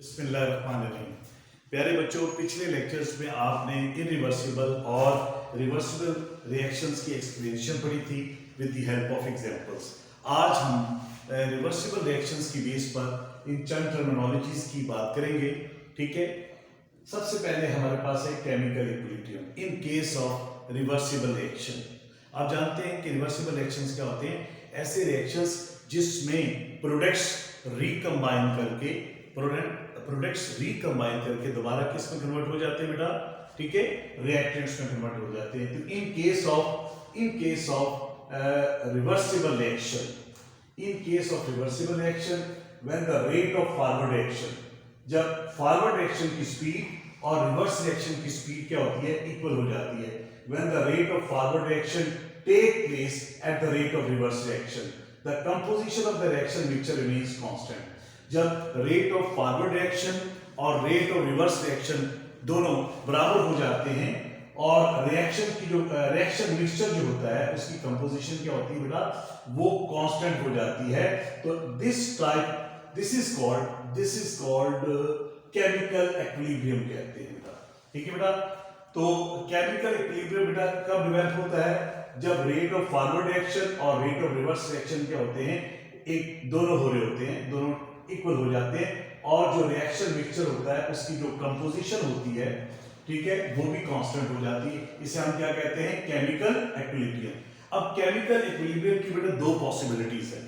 बिस्मिल्लाहिर्रहमानिर्रहीम। प्यारे बच्चों, पिछले लेक्चर्स में आपने इरिवर्सिबल और रिवर्सिबल रिएक्शंस की एक्सप्लेनेशन पढ़ी थी with the help of examples. आज हम रिवर्सिबल रिएक्शंस की बेस पर इन चंद टर्मिनोलॉजीज की बात करेंगे। ठीक है, सबसे पहले हमारे पास है chemical equilibrium in case of reversible reaction. आप जानते हैं कि रिवर्सिबल रिएक्शंस क्या होते हैं? ऐसे रिएक्शंस जिसमें प्रोडक्ट्स रिकंबाइन करके दोबारा किस में कन्वर्ट हो जाते हैं बेटा? ठीक है, रिएक्टेंट्स में कन्वर्ट हो जाते हैं। तो in case of reversible reaction when the rate of forward reaction, जब फॉरवर्ड रिएक्शन की स्पीड और रिवर्स रिएक्शन की स्पीड क्या होती है? इक्वल हो जाती है। When the rate of forward reaction take place at the rate of reverse reaction, the composition of the reaction mixture remains constant. जब रेट ऑफ फॉरवर्ड रिएक्शन और रेट ऑफ रिवर्स रिएक्शन दोनों बराबर हो जाते हैं और रिएक्शन की जो रिएक्शन मिक्सचर जो होता है उसकी कंपोजिशन क्या होती है बेटा? वो कांस्टेंट हो जाती है। तो this is called chemical equilibrium कहते हैं बेटा। ठीक है बेटा, तो केमिकल इक्विलिब्रियम बेटा कब डेवलप होता है? जब रेट ऑफ फॉरवर्ड रिएक्शन और रेट ऑफ रिवर्स रिएक्शन क्या होते हैं? दोनों हो रहे होते हैं, दोनों इक्वल हो जाते हैं और जो रिएक्शन मिक्सचर होता है उसकी जो कंपोजिशन होती है, ठीक है, वो भी कांस्टेंट हो जाती है। इसे हम क्या कहते हैं? Chemical equilibrium. अब केमिकल इक्विलिब्रियम की बेटा दो पॉसिबिलिटीज है।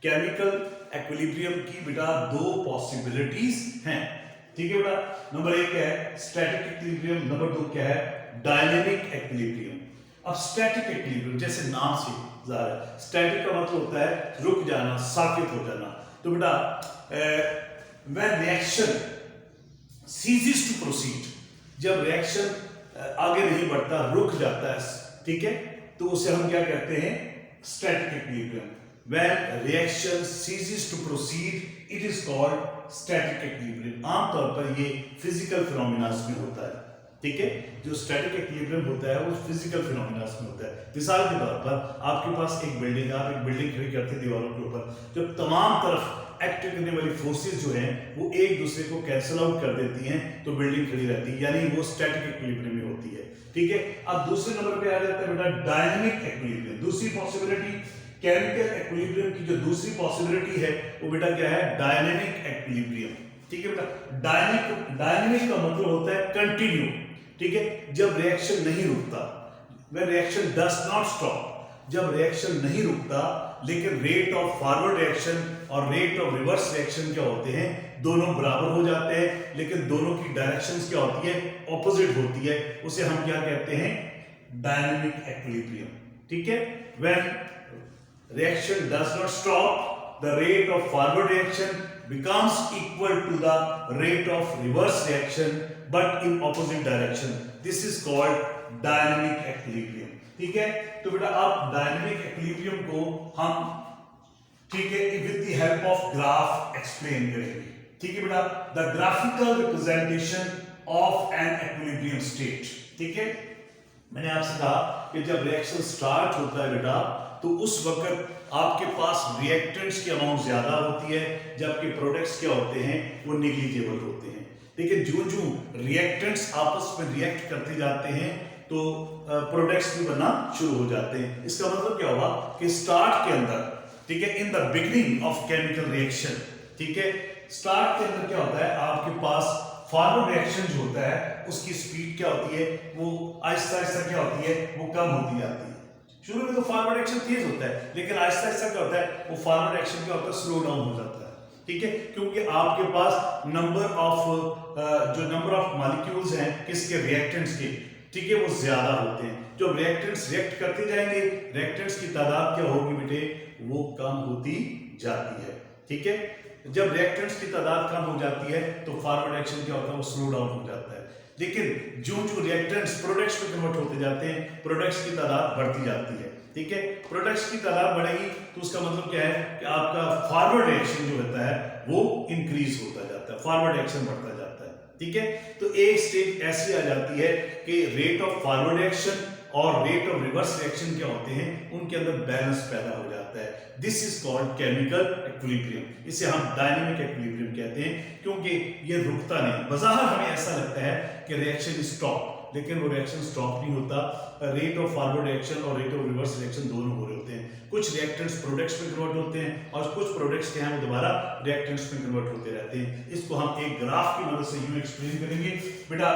केमिकल इक्विलिब्रियम की बेटा दो पॉसिबिलिटीज हैं। ठीक है बेटा, नंबर एक है स्टैटिक इक्विलिब्रियम, नंबर दो क्या है? Dynamic equilibrium. अब स्टैटिक इक्विलिब्रियम जैसे नाम से जाहिर है, स्टैटिक का मतलब होता है रुक जाना, साकित हो जाना। तो बेटा when reaction ceases to proceed, जब रिएक्शन आगे नहीं बढ़ता, रुक जाता है, ठीक है, तो उसे हम क्या कहते हैं? Static equilibrium. when reaction ceases to proceed it is called static equilibrium। आमतौर पर ये फिजिकल फिनोमेनास में होता है। ठीक है, जो स्टैटिक इक्विलिब्रियम होता है वो फिजिकल फिनोमेनास में होता है। मिसाल के तौर पर आपके पास एक बिल्डिंग है, आप एक बिल्डिंग खड़ी करते हैं दीवारों के ऊपर, जब तमाम तरफ एक्ट करने वाली फोर्सेस जो हैं वो एक दूसरे को कैंसिल आउट कर देती हैं तो बिल्डिंग खड़ी रहती है, यानी वो स्टैटिक इक्विलिब्रियम में होती है। ठीक है, अब दूसरे नंबर पे आ जाता है बेटा डायनामिक इक्विलिब्रियम। दूसरी पॉसिबिलिटी केमिकल इक्विलिब्रियम की जो दूसरी पॉसिबिलिटी है वो बेटा क्या है? Dynamic equilibrium. ठीक है बेटा, डायनामिक का मतलब होता है कंटिन्यू। ठीक है, जब रिएक्शन नहीं रुकता, when reaction does not stop, जब रिएक्शन नहीं रुकता लेकिन रेट ऑफ फॉरवर्ड रिएक्शन और रेट ऑफ रिवर्स रिएक्शन क्या होते हैं? दोनों बराबर हो जाते हैं, लेकिन दोनों की डायरेक्शंस क्या होती है? ऑपोजिट होती है। उसे हम क्या कहते हैं? Dynamic equilibrium. ठीक है, when reaction does not stop, the rate of forward reaction becomes equal to the rate of reverse reaction but in opposite direction. This is called dynamic equilibrium। ठीक है, तो बेटा अब डायनामिक इक्विलिब्रियम को हम, ठीक है, with the help of graph explain करेंगे। ठीक है बेटा, the graphical representation of an equilibrium state. ठीक है, मैंने आपसे कहा कि जब रिएक्शन स्टार्ट होता है बेटा तो उस वक्त आपके पास रिएक्टेंट्स की अमाउंट ज्यादा होती है जबकि प्रोडक्ट्स क्या होते हैं? वो नेग्लिजिबल होते हैं। लेकिन जो रिएक्टेंट्स आपस में रिएक्ट करते जाते हैं तो प्रोडक्ट्स भी बनना शुरू हो जाते हैं। इसका मतलब क्या हुआ कि स्टार्ट के अंदर, ठीक है, in the beginning of chemical reaction, ठीक है, स्टार्ट के अंदर क्या होता है? आपके पास फॉरवर्ड रिएक्शन जो होता है उसकी स्पीड क्या होती है? वो आहिस्ता आहिस्ता क्या होती है? वो कम होती जाती है। शुरू में तो फॉरवर्ड रिएक्शन तेज होता है लेकिन आहिस्ता आहिस्ता क्या होता है? वो फॉरवर्ड रिएक्शन क्या होता है? स्लो डाउन हो जाता है। ठीक है, क्योंकि आपके पास नंबर ऑफ मॉलिक्यूल्स हैं किसके? रिएक्टेंट्स के, ठीक है, वो ज्यादा होते हैं। जब रिएक्टेंट्स रिएक्ट करते जाएंगे, रिएक्टेंट्स की तादाद क्या होगी बेटे? वो कम होती जाती है। ठीक है, जब रिएक्टेंट्स की तादाद कम हो जाती है तो फॉरवर्ड रिएक्शन क्या होता है? वो स्लो डाउन हो जाता है। लेकिन जो रिएक्टेंट्स प्रोडक्ट्स में कन्वर्ट होते जाते हैं, प्रोडक्ट्स की तादाद बढ़ती जाती है। ठीक है, प्रोडक्ट्स की तादाद बढ़ेगी तो उसका मतलब क्या है कि आपका फॉरवर्ड रिएक्शन जो होता है वो इंक्रीज होता जाता है, फॉरवर्ड रिएक्शन बढ़ता जाता है। ठीक है, तो एक स्टेज ऐसी आ जाती है कि रेट ऑफ फॉरवर्ड रिएक्शन और रेट ऑफ रिवर्स रिएक्शन क्या होते हैं? उनके अंदर बैलेंस पैदा हो जाता है। जाता है। This is called chemical equilibrium. इसे हम डायनेमिक इक्विलिब्रियम कहते हैं, क्योंकि ये रुकता नहीं। बाहर हमें ऐसा लगता है कि रिएक्शन स्टॉप, लेकिन वो रिएक्शन स्टॉप नहीं होता। रेट ऑफ फॉरवर्ड रिएक्शन और रेट ऑफ रिवर्स रिएक्शन दोनों हो रहे होते हैं। कुछ रिएक्टेंट्स प्रोडक्ट्स में कन्वर्ट होते हैं और कुछ प्रोडक्ट्स के हैं वो दोबारा रिएक्टेंट्स में कन्वर्ट होते रहते हैं। इसको हम एक ग्राफ की मदद से यूं एक्सप्लेन करेंगे। बेटा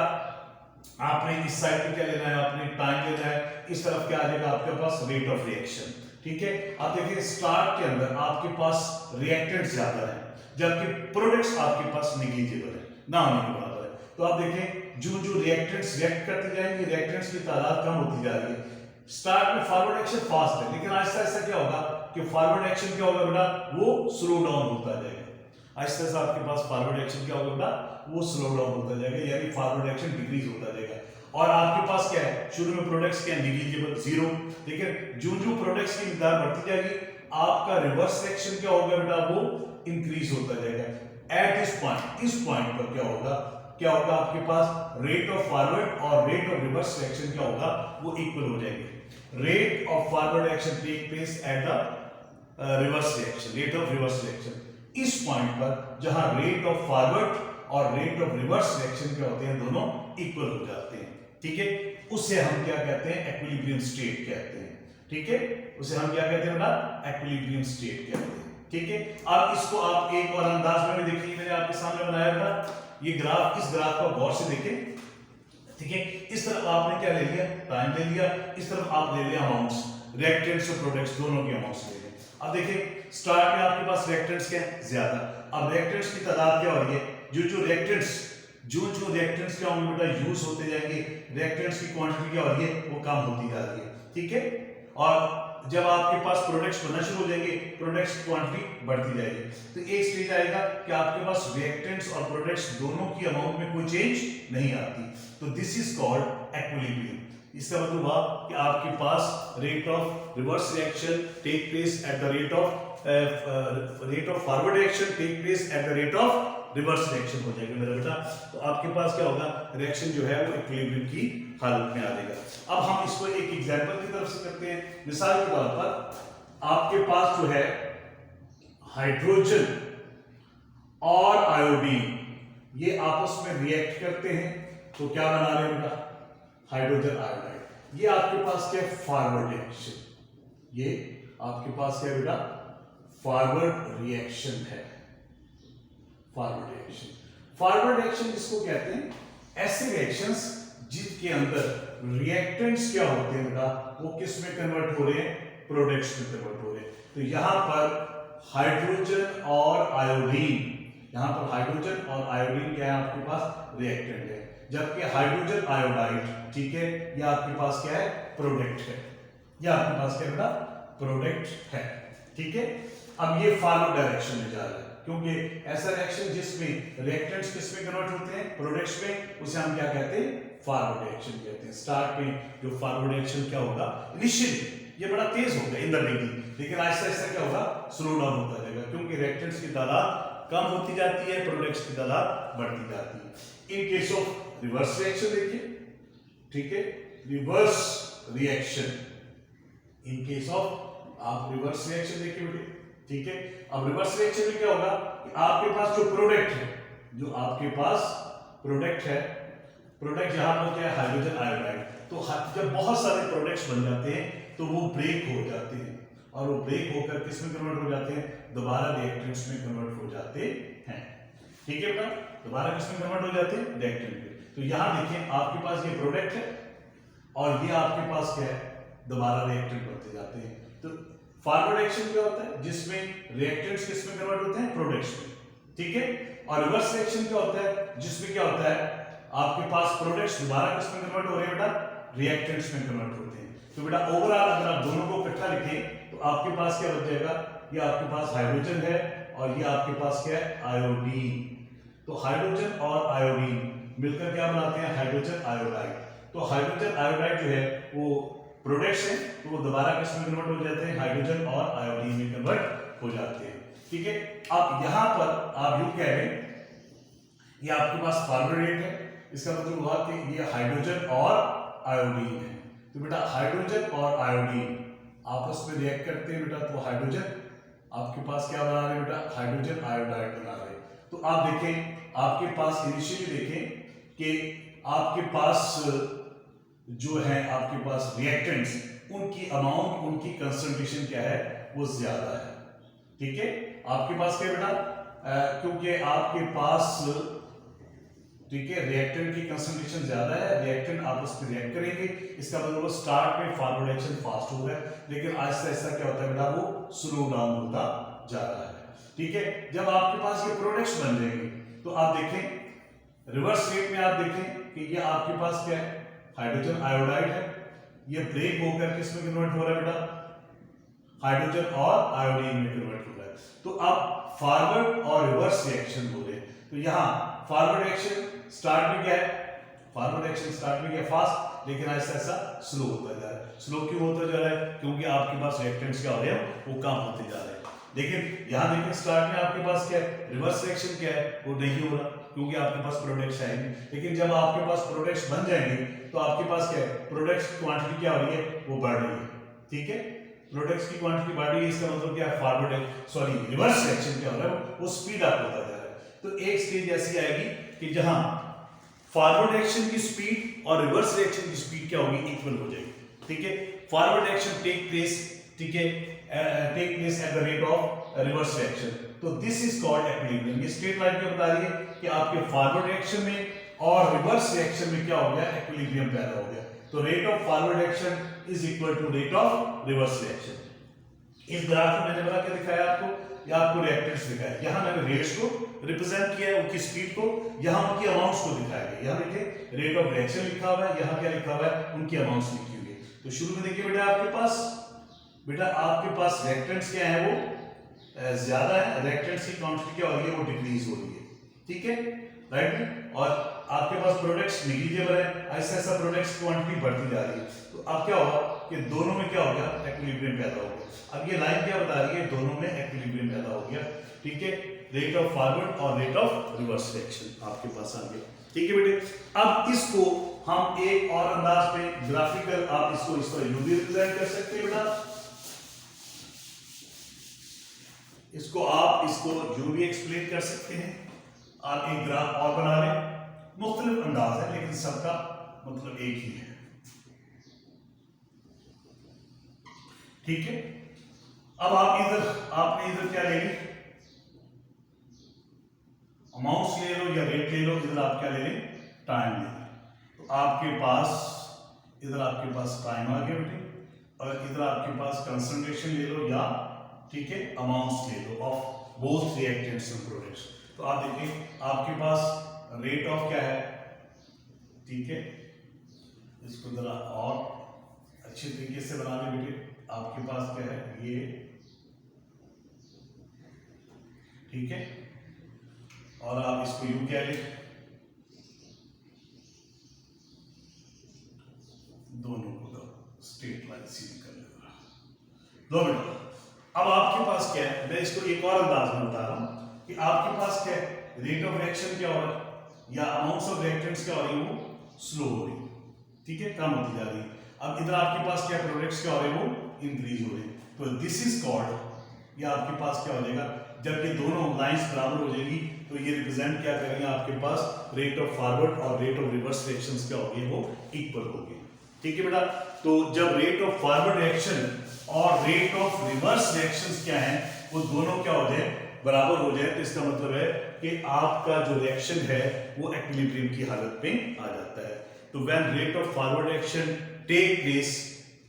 आपने इस साइड पे क्या लेना है, आपने टाइम लेना है, इस तरफ क्या आ जाएगा आपके पास रेट ऑफ रिएक्शन। ठीक है, आप देखिए स्टार्ट के अंदर आपके पास रिएक्टेंट्स ज्यादा है, जबकि प्रोडक्ट्स आपके पास नेग्लिजिबल है, ना होने के बराबर है। तो आप देखें जो जो रिएक्टेंट्स रिएक्ट करते जाएंगे, रिएक्टेंट्स की तादाद कम होती जा रही है। स्टार्ट में फॉरवर्ड एक्शन फास्ट है, लेकिन आहिस्ता आहिस्ता क्या होगा कि फॉरवर्ड एक्शन क्या होगा बेटा, वो स्लो डाउन होता जाएगा। आहिस्ता आहिस्ता आपके पास फॉरवर्ड एक्शन क्या होगा बेटा, वो स्लो डाउन होता जाएगा, यानी फॉरवर्ड एक्शन डिक्रीज होता जाएगा। और आपके पास क्या है, शुरू में प्रोडक्ट्स क्या है, नेग्लिजिबल, जीरो, लेकिन जो जो प्रोडक्ट्स की मिकदार बढ़ती जाएगी आपका रिवर्स रिएक्शन क्या होगा बेटा, वो इंक्रीज होता जाएगा। एट दिस पॉइंट, इस पॉइंट पर क्या होगा आपके पास रेट ऑफ फॉरवर्ड और रेट ऑफ रिवर्स रिएक्शन क्या होगा, वो इक्वल हो जाएंगे। Rate of forward action take place at the reverse reaction, rate of reverse reaction. इस पॉइंट पर जहां रेट ऑफ फॉरवर्ड और रेट ऑफ रिवर्स रिएक्शन क्या होते हैं, दोनों इक्वल हो जाते हैं। ठीक है, उसे हम क्या कहते हैं, एक्विलिब्रियम स्टेट कहते हैं। ठीक है, उसे हम क्या कहते हैं बेटा, एक्विलिब्रियम स्टेट कहते हैं। ठीक है, अब इसको आप एक और अंदाज में भी देखिए, मैंने आपके सामने बनाया था ये ग्राफ, इस ग्राफ को गौर से देखें। ठीक है, इस तरफ आपने क्या ले लिया, टाइम ले लिया, इस तरफ आप ले लिया अमाउंट्स, रिएक्टेंट्स और प्रोडक्ट्स दोनों के अमाउंट्स ले लिए। अब देखिए स्टार्ट में आपके पास रिएक्टेंट्स क्या है, ज्यादा। अब रिएक्टेंट्स की तादाद क्या हो रही है, जो रिएक्टेंट्स क्या होंगे बेटा, यूज होते जाएंगे, रिएक्टेंट्स की क्वांटिटी क्या हो रही है, वो कम होती जा रही है। ठीक है, और जब आपके पास प्रोडक्ट्स बनना शुरू हो जाएंगे, प्रोडक्ट्स की क्वांटिटी बढ़ती जाएगी। तो एक स्टेज आएगा कि आपके पास रिएक्टेंट्स और प्रोडक्ट्स दोनों की अमाउंट में कोई चेंज नहीं आती। तो दिस इज कॉल्ड एक्विलिब्रियम। इसका मतलब हुआ कि आपके पास rate of reverse reaction take place at the rate of forward reaction take place at the rate of reverse reaction हो जाएगा मेरा बेटा। तो आपके पास क्या होगा, रिएक्शन जो है वो इक्विलिब्रियम की हालत में आ जाएगा। अब हम इसको एक एग्जांपल की तरफ से करते हैं। मिसाल के तौर पर आपके पास जो है हाइड्रोजन और आयोडीन, ये आपस में रिएक्ट करते हैं, तो क्या बना रहे हैं बेटा, हाइड्रोजन आयोडाइड। ये आपके पास क्या है, फॉरवर्ड रिएक्शन। ये आपके पास क्या है बेटा, फॉरवर्ड रिएक्शन है। फॉरवर्ड रिएक्शन जिसको कहते हैं, ऐसे रिएक्शंस जिसके अंदर रिएक्टेंट्स क्या होते हैं बेटा, वो किस में कन्वर्ट हो रहे हैं, प्रोडक्ट्स में कन्वर्ट हो रहे हैं। तो यहां पर हाइड्रोजन और आयोडीन, यहां पर हाइड्रोजन और आयोडीन क्या है आपके पास, रिएक्टेंट है, जबकि हाइड्रोजन आयोडाइड, ठीक है, ये आपके पास क्या है, प्रोडक्ट है। ये आपके पास क्या बेटा, प्रोडक्ट है। ठीक है, अब ये फॉरवर्ड डायरेक्शन में जा रहा है, क्योंकि ऐसा रिएक्शन जिसमें रिएक्टेंट्स किस में कन्वर्ट होते हैं, प्रोडक्ट्स में, उसे हम क्या कहते हैं, फॉरवर्ड रिएक्शन कहते हैं। स्टार्ट में जो फॉरवर्ड रिएक्शन क्या होगा, इनिशियली ये बड़ा तेज होगा इन द बिगिनिंग, लेकिन आहिस्ता आहिस्ता क्या होगा, स्लो डाउन होता जाएगा, क्योंकि रिएक्टेंट्स की तादाद कम होती जाती है, प्रोडक्ट्स की तादाद बढ़ती जाती है। इन केस ऑफ रिवर्स रिएक्शन देखिए, ठीक है, reverse reaction, in case of आप रिवर्स रिएक्शन देखिए बेटे। ठीक है, अब रिवर्स रिएक्शन में क्या होगा कि आपके पास जो प्रोडक्ट है, जो आपके पास प्रोडक्ट है, प्रोडक्ट यहां पर क्या है, हाइड्रोजन आयोडाइड। तो जब बहुत सारे प्रोडक्ट्स बन जाते हैं तो वो ब्रेक हो जाते हैं, और वो ब्रेक होकर किस में कन्वर्ट हो जाते हैं, दोबारा रिएक्टेंट्स में कन्वर्ट हो जाते हैं। ठीक है बेटा, दोबारा किस में कन्वर्ट हो जाते हैं, रिएक्टेंट में। तो यहां देखिए आपके पास ये प्रोडक्ट है और ये आपके पास क्या है, दोबारा रिएक्टेंट बनते जाते हैं। तो फॉरवर्ड रिएक्शन क्या होता है, जिसमें रिएक्टेंट्स किस में कन्वर्ट होते हैं, प्रोडक्ट्स में। ठीक है, और रिवर्स रिएक्शन क्या होता है, जिसमें क्या होता है, आपके पास प्रोडक्ट्स दोबारा किस में कन्वर्ट हो रहे हैं बेटा, रिएक्टेंट्स में कन्वर्ट होते हैं। तो बेटा ओवरऑल अगर आप दोनों को इकट्ठा लिखें तो आपके पास क्या बच जाएगा, ये आपके पास हाइड्रोजन है और ये आपके पास क्या है, आयोडीन। तो हाइड्रोजन और आयोडीन मिलकर क्या बनाते हैं, हाइड्रोजन आयोडाइड। तो हाइड्रोजन आयोडाइड जो है वो प्रोडक्ट्स हैं, तो वो दोबारा किस में कन्वर्ट हो जाते हैं, हाइड्रोजन और आयोडीन में कन्वर्ट हो जाते हैं। ठीक है, अब यहां पर आप यूं कह रहे हैं, ये आपके पास फॉरवर्ड रेट है, इसका मतलब हुआ कि ये हाइड्रोजन और आयोडीन है। तो बेटा हाइड्रोजन और आयोडीन आपस में रिएक्ट करते हैं बेटा, तो हाइड्रोजन आपके पास क्या बना रहे हैं बेटा, हाइड्रोजन आयोडाइड बना रहे हैं। तो आप देखें आपके पास इनिशियली देखें कि आपके पास जो है आपके पास रिएक्टेंट्स, उनकी अमाउंट, उनकी कंसंट्रेशन क्या है, वो ज्यादा है। ठीक है, आपके पास क्या बेटा, क्योंकि आपके पास ठीक है रिएक्टेंट की कंसंट्रेशन ज्यादा है, रिएक्टेंट आपस में रिएक्ट करेंगे, इसका मतलब स्टार्ट में फॉरवर्ड एक्शन फास्ट हो रहा है, लेकिन आहिस्ता आहिस्ता क्या होता है बेटा, वो स्लो डाउन होता जा रहा है। ठीक है, जब आपके पास ये प्रोडक्ट्स बन जाएंगे तो आप देखें रिवर्स रेट में, आप देखें कि ये आपके पास क्या है, हाइड्रोजन आयोडाइड है, ये ब्रेक होकर किसमें कन्वर्ट हो रहा है बेटा, हाइड्रोजन और आयोडीन में कन्वर्ट हो रहा है। तो अब फॉरवर्ड और रिवर्स रिएक्शन हो रहे हैं। तो यहाँ फॉरवर्ड एक्शन स्टार्ट में क्या है, फॉरवर्ड एक्शन स्टार्ट में क्या फास्ट, लेकिन ऐसा ऐसा स्लो होता जा रहा है। स्लो क्यों होता जा रहा है, क्योंकि आपके पास रिएक्टेंट्स क्या हो रहे हैं, वो कम होते जा रहे हैं। लेकिन यहाँ देखिए स्टार्ट में आपके पास क्या है, रिवर्स रिएक्शन क्या है, वो नहीं हो रहा, क्योंकि आपके पास प्रोडक्ट्स आएंगे। लेकिन जब आपके पास प्रोडक्ट्स बन जाएंगे तो आपके पास क्या है, प्रोडक्ट्स की क्वांटिटी क्या हो रही है, वो बढ़ रही है। ठीक है, प्रोडक्ट्स की क्वांटिटी बढ़ रही है, इसका मतलब क्या है, फॉरवर्ड रिवर्स रिएक्शन क्या हो रहा है, वो स्पीड अप होता जा रहा है। तो एक स्टेज ऐसी आएगी कि जहां फॉरवर्ड एक्शन की स्पीड और रिवर्स रिएक्शन की स्पीड क्या होगी, इक्वल हो जाएगी। ठीक है, फॉरवर्ड एक्शन टेक प्लेस, ठीक है, take place at the rate of reverse reaction. तो दिस इज कॉल्ड इक्विलिब्रियम। ये स्ट्रेट लाइन क्या बता रही है कि आपके फॉरवर्ड रिएक्शन में और रिवर्स रिएक्शन में क्या हो गया, इक्विलिब्रियम पैदा हो गया। तो rate of forward action is equal to rate of reverse reaction. इस ग्राफ में मैंने बता क्या दिखाया आपको, या आपको रिएक्टेंट्स दिखाया, यहां मैंने रेट्स को रिप्रेजेंट किया है, उनकी स्पीड को, यहां उनकी अमाउंट्स को दिखाया गया। यहां देखिए रेट ऑफ रिएक्शन लिखा हुआ है, यहां क्या लिखा हुआ है, उनकी अमाउंट्स लिखी हुई है। तो शुरू में देखिए बेटा आपके पास रिएक्टेंट्स क्या है, वो ज्यादा है, रिएक्टेंट्स की क्वांटिटी क्या हो रही है, वो डिक्रीज हो रही है। ठीक है, राइट, और आपके पास प्रोडक्ट्स निगलिजिबल है, ऐसा ऐसा प्रोडक्ट्स की क्वांटिटी बढ़ती जा रही है। तो अब क्या होगा कि दोनों में क्या हो गया, इक्विलिब्रियम पैदा हो गया। अब ये लाइन क्या बता रही है, दोनों में इक्विलिब्रियम पैदा हो गया। ठीक है, रेट ऑफ फॉरवर्ड और रेट ऑफ रिवर्स रिएक्शन आपके पास आ गया। ठीक है बेटे, अब इसको हम एक और अंदाज में ग्राफिकल, आप इसको इस तरह यूं भी रिप्रेजेंट कर सकते हैं बेटा, इसको यूं भी एक्सप्लेन कर सकते हैं। आप एक ग्राफ और बना लें, मुख्तलिफ अंदाज है लेकिन सबका मतलब एक ही है। ठीक है, अब आपने इधर क्या ले ली, अमाउंट्स ले लो या रेट ले लो, इधर आप क्या ले लें, टाइम ले लें। तो आपके पास इधर आपके पास टाइम आ गया बेटे, और इधर आपके पास कंसंट्रेशन ले लो, या ठीक है अमाउंट्स ले लो of both reactants and products. तो आप देखिए आपके पास रेट ऑफ क्या है, ठीक है, इसको जरा और अच्छे तरीके से बना ले बेटे। आपके पास क्या है, ये ठीक है, और आप इसको यूं क्या ले, दोनों को स्ट्रेट लाइन सीधी कर लेगा। दो मिनट, अब आपके पास क्या है, मैं इसको एक और अंदाज में बता रहा हूं कि आपके पास क्या है, रेट ऑफ रिएक्शन क्या हो रहा है, या अमाउंट्स ऑफ रिएक्टेंट्स क्या हो रही है, वो स्लो हो रही है। ठीक है, कम होती जा रही है। अब इधर आपके पास क्या प्रोडक्ट्स क्या हो रहे हैं, वो इंक्रीज हो रहे हैं। तो दिस इज कॉल्ड, ये आपके पास क्या हो जाएगा, जब ये दोनों लाइंस बराबर हो जाएगी तो ये रिप्रेजेंट क्या करेंगे, आपके पास रेट ऑफ फॉरवर्ड और रेट ऑफ रिवर्स रिएक्शंस क्या होगी, वो इक्वल होगी। ठीक है बेटा, तो जब रेट ऑफ फॉरवर्ड रिएक्शन और रेट ऑफ रिवर्स रिएक्शंस क्या है, वो दोनों क्या हो जाए, बराबर हो जाए, तो इसका मतलब है कि आपका जो रिएक्शन है वो इक्विलिब्रियम की हालत में आ जाता है। तो when rate of forward reaction take place,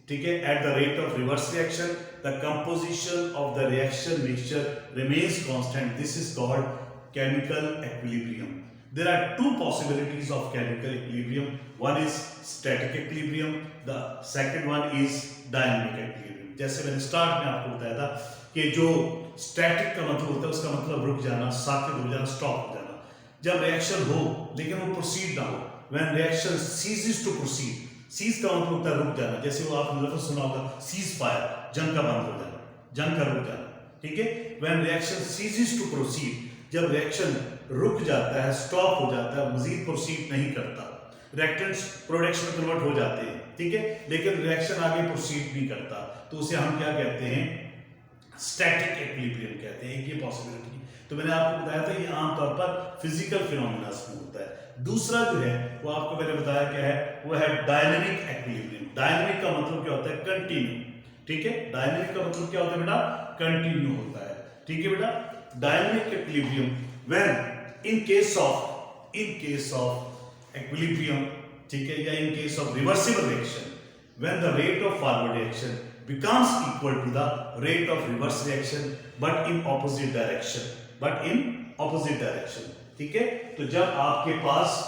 ठीक है, at the rate of reverse reaction, the composition of the reaction mixture remains constant. This is called chemical equilibrium. There are two possibilities of chemical equilibrium. One is static equilibrium, the second one is dynamic equilibrium. जैसे मैंने start में आपको बताया था कि जो static का मतलब होता है, उसका मतलब रुक जाना, साकित हो जाना, स्टॉप हो जाना। जब रिएक्शन हो लेकिन वो प्रोसीड ना हो, when reaction ceases to proceed, cease का मतलब होता है रुक जाना। जैसे वो आपने लफ्ज सुना होगा, सीज फायर, जंग का बंद हो जाना, जंग का रुक जाना। ठीक है, when reaction ceases to proceed, जब रिएक्शन रुक जाता है, स्टॉप हो जाता है, मजीद प्रोसीड नहीं करता, रिएक्टेंट्स प्रोडक्ट्स में कन्वर्ट हो जाते हैं, ठीक है, लेकिन रिएक्शन आगे प्रोसीड नहीं करता, तो उसे हम क्या कहते हैं, स्टैटिक इक्विलिब्रियम कहते हैं। एक ये पॉसिबिलिटी, तो मैंने आपको बताया था ये आमतौर पर फिजिकल फिनोमेना में होता है। दूसरा जो है वो आपको मैंने बताया क्या है, वो है डायनेमिक इक्विलिब्रियम। डायनेमिक का मतलब क्या होता है, कंटिन्यू, ठीक है, डायनेमिक का मतलब क्या होता है बेटा, कंटिन्यू होता है, ठीक है बेटा। Dynamic equilibrium when in case of equilibrium, ठीक है, या इन case of reversible reaction, when the rate of forward reaction becomes equal to the rate of reverse reaction but in opposite direction, ठीक है। तो जब आपके पास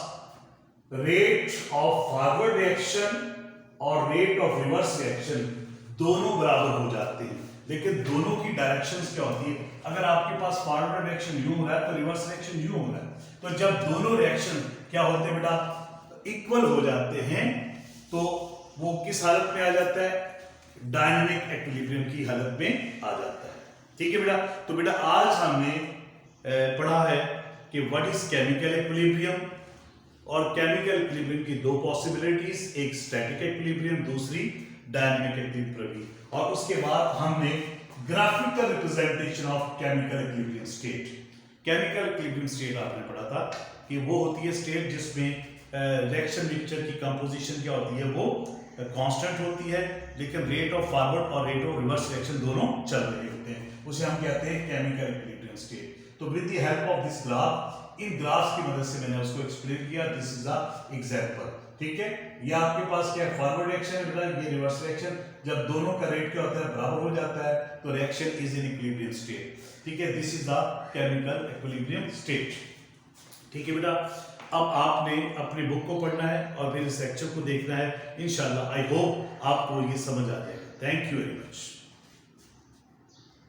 रेट ऑफ फॉरवर्ड रिएक्शन और रेट ऑफ रिवर्स रिएक्शन दोनों बराबर हो जाते हैं, लेकिन दोनों की डायरेक्शंस क्या होती है, अगर आपके पास फॉरवर्ड रिएक्शन यूं हो रहा है तो रिवर्स रिएक्शन यूं हो रहा है, तो जब दोनों रिएक्शन क्या होते हैं बेटा, इक्वल हो जाते हैं, तो वो किस हालत में आ जाता है, डायनामिक इक्विलिब्रियम की हालत में आ जाता है, ठीक है बेटा। तो बेटा आज हमने पढ़ा है कि व्हाट इज केमिकल इक्विलिब्रियम, और केमिकल इक्विलिब्रियम की दो पॉसिबिलिटीज, एक स्टैटिक इक्विलिब्रियम, दूसरी डायनामिक इक्विलिब्रियम, और उसके बाद हमने graphical representation of chemical equilibrium state. Chemical equilibrium state आपने पढ़ा था कि वो होती है स्टेट जिसमें रिएक्शन मिक्सचर की कंपोजिशन क्या होती है, वो कांस्टेंट होती है, लेकिन रेट ऑफ फॉरवर्ड और रेट ऑफ रिवर्स रिएक्शन दोनों चल रहे होते हैं, उसे हम कहते हैं केमिकल इक्विलिब्रियम स्टेट। तो with the help of this graph, in graphs की मदद से मैंने उसको एक्सप्लेन किया, दिस इज द एग्जांपल, ठीक है। ये आपके पास क्या है, फॉरवर्ड रिएक्शन है, ये रिवर्स रिएक्शन, जब दोनों का रेट क्या होता है, बराबर हो जाता है, तो reaction is in equilibrium state, ठीक है। This is the chemical equilibrium state, ठीक है बेटा। अब आपने अपनी बुक को पढ़ना है और फिर इस लेक्चर को देखना है, इंशाल्लाह आई होप आपको ये समझ आ जाएगा। Thank you very much.